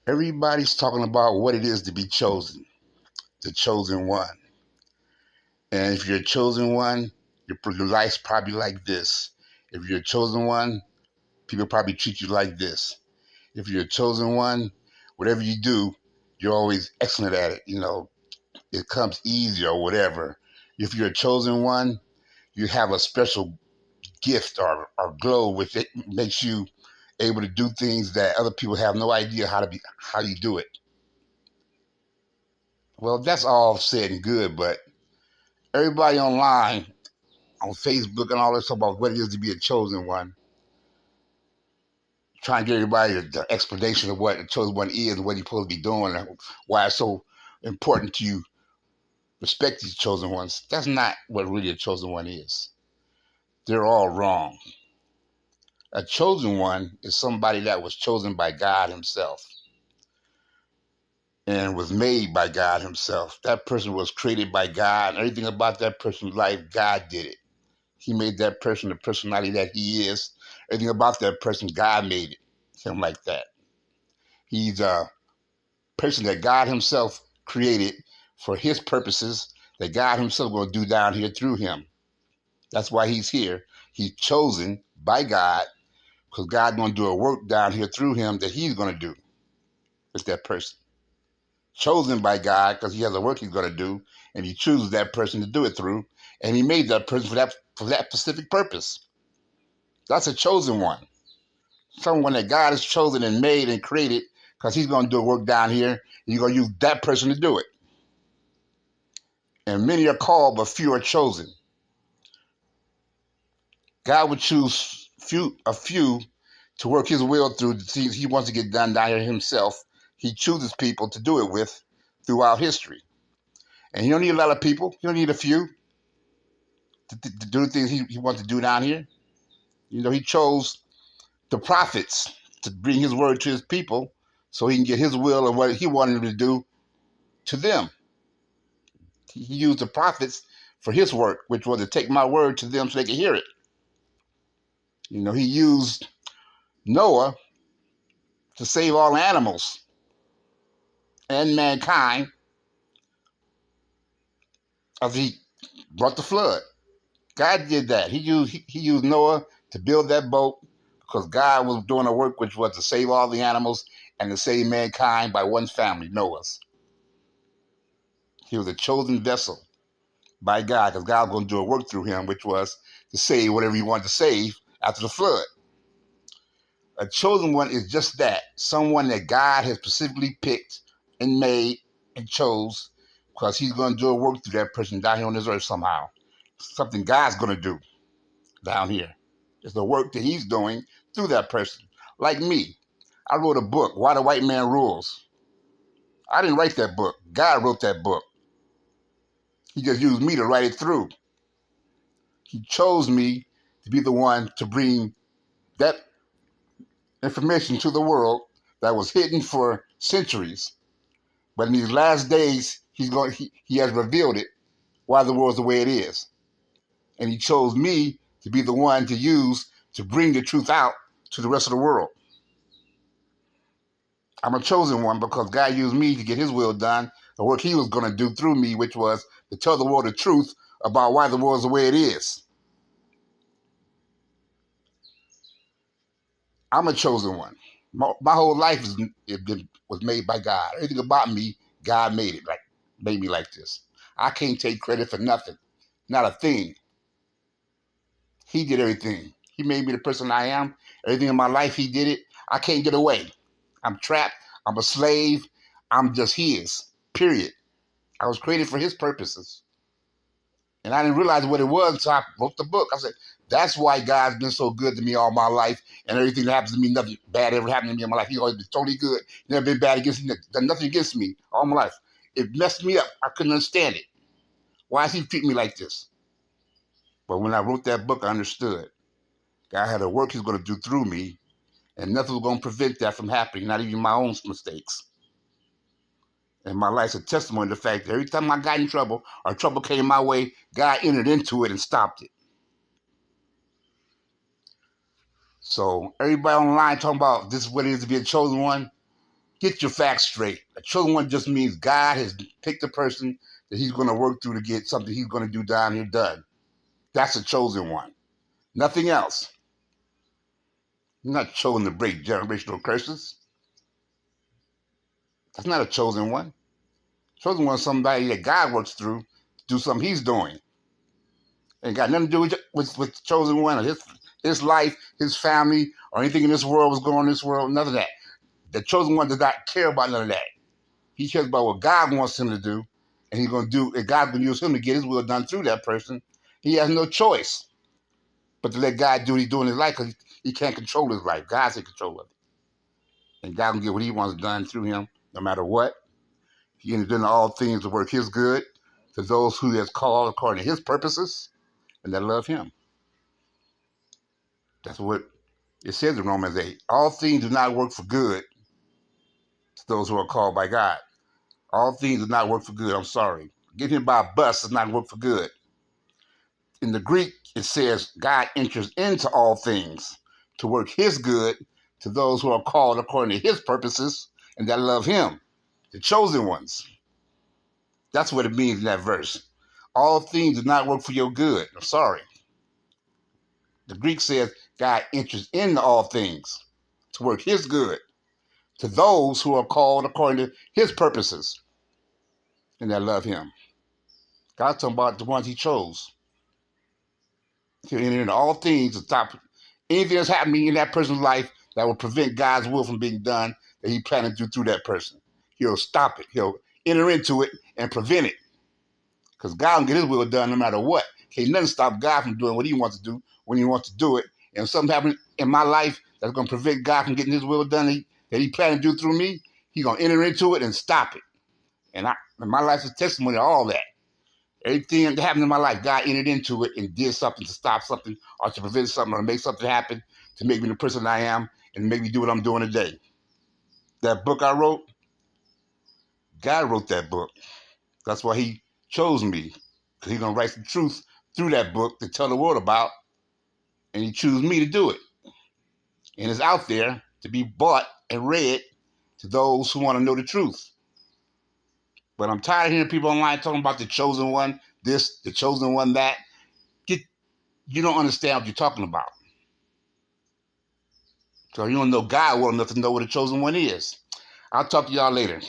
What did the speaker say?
Everybody's talking about what it is to be chosen, the chosen one. And if you're a chosen one, your life's probably like this. If you're a chosen one, people probably treat you like this. If you're a chosen one, whatever you do, you're always excellent at it. It comes easy or whatever. If you're a chosen one, you have a special gift or glow which it makes you able to do things that other people have no idea how you do it. Well, that's all said and good, but everybody online, on Facebook and all this talk about what it is to be a chosen one, trying to get everybody the explanation of what a chosen one is and what you're supposed to be doing and why it's so important to you respect these chosen ones. That's not what really a chosen one is. They're all wrong. A chosen one is somebody that was chosen by God himself and was made by God himself. That person was created by God. Everything about that person's life, God did it. He made that person the personality that he is. Everything about that person, God made it. Him like that. He's a person that God himself created for his purposes that God himself will do down here through him. That's why he's here. He's chosen by God because God's going to do a work down here through him that he's going to do with that person. Chosen by God because he has a work he's going to do, and he chooses that person to do it through, and he made that person for that specific purpose. That's a chosen one. Someone that God has chosen and made and created because he's going to do a work down here, and you're going to use that person to do it. And many are called, but few are chosen. God would choose a few to work his will through the things he wants to get done down here himself. He chooses people to do it with throughout history. And you don't need a lot of people. You don't need a few to do the things he wants to do down here. He chose the prophets to bring his word to his people so he can get his will and what he wanted them to do to them. He used the prophets for his work, which was to take my word to them so they could hear it. He used Noah to save all animals and mankind as he brought the flood. God did that. He used Noah to build that boat because God was doing a work which was to save all the animals and to save mankind by one family, Noah's. He was a chosen vessel by God because God was going to do a work through him, which was to save whatever he wanted to save after the flood. A chosen one is just that, someone that God has specifically picked and made and chose because he's going to do a work through that person down here on this earth somehow. Something God's going to do down here. It's the work that he's doing through that person. Like me, I wrote a book, Why the White Man Rules. I didn't write that book. God wrote that book. He just used me to write it through. He chose me to be the one to bring that information to the world that was hidden for centuries. But in these last days, he has revealed it why the world's the way it is. And he chose me to be the one to use to bring the truth out to the rest of the world. I'm a chosen one because God used me to get his will done, the work he was going to do through me, which was to tell the world the truth about why the world's the way it is. I'm a chosen one. My whole life was made by God. Everything about me, God made me like this. I can't take credit for nothing, not a thing. He did everything. He made me the person I am. Everything in my life, he did it. I can't get away. I'm trapped. I'm a slave. I'm just his, period. I was created for his purposes. And I didn't realize what it was until I wrote the book. I said, that's why God's been so good to me all my life. And everything that happens to me, nothing bad ever happened to me in my life. He's always been totally good. Never been bad against me. Done nothing against me all my life. It messed me up. I couldn't understand it. Why is he treating me like this? But when I wrote that book, I understood. God had a work he's going to do through me, and nothing was going to prevent that from happening, not even my own mistakes. And my life's a testimony to the fact that every time I got in trouble or trouble came my way, God entered into it and stopped it. So everybody online talking about this is what it is to be a chosen one. Get your facts straight. A chosen one just means God has picked a person that he's going to work through to get something he's going to do down here done. That's a chosen one. Nothing else. You're not chosen to break generational curses. That's not a chosen one. Chosen one is somebody that God works through to do something he's doing. Ain't got nothing to do with the chosen one or his life, his family, or anything in this world was going on in this world. None of that. The chosen one does not care about none of that. He cares about what God wants him to do, and he's going to do. And God's going to use him to get his will done through that person. He has no choice but to let God do what he's doing in his life because he can't control his life. God's in control of it, and God can get what he wants done through him, no matter what. He enters into all things to work his good to those who he has called according to his purposes and that love him. That's what it says in Romans 8. All things do not work for good to those who are called by God. All things do not work for good. I'm sorry. Getting hit by a bus does not work for good. In the Greek, it says God enters into all things to work his good to those who are called according to his purposes and that love him, the chosen ones. That's what it means in that verse. All things do not work for your good. I'm sorry. The Greek says God enters into all things to work his good to those who are called according to his purposes and that love him. God's talking about the ones he chose. He'll enter into all things to stop anything that's happening in that person's life that will prevent God's will from being done that he planned to do through that person. He'll stop it. He'll enter into it and prevent it. Because God will get his will done no matter what. Can't nothing stop God from doing what he wants to do when he wants to do it. And if something happens in my life that's going to prevent God from getting his will done that he planned to do through me, he's going to enter into it and stop it. And my life is testimony of all that. Everything that happened in my life, God entered into it and did something to stop something or to prevent something or to make something happen to make me the person I am and make me do what I'm doing today. That book I wrote, God wrote that book. That's why he chose me. Because he's going to write some truth through that book to tell the world about, and he chose me to do it. And it's out there to be bought and read to those who want to know the truth. But I'm tired of hearing people online talking about the chosen one, this, the chosen one, that. You don't understand what you're talking about. So you don't know God well enough to know what a chosen one is. I'll talk to y'all later.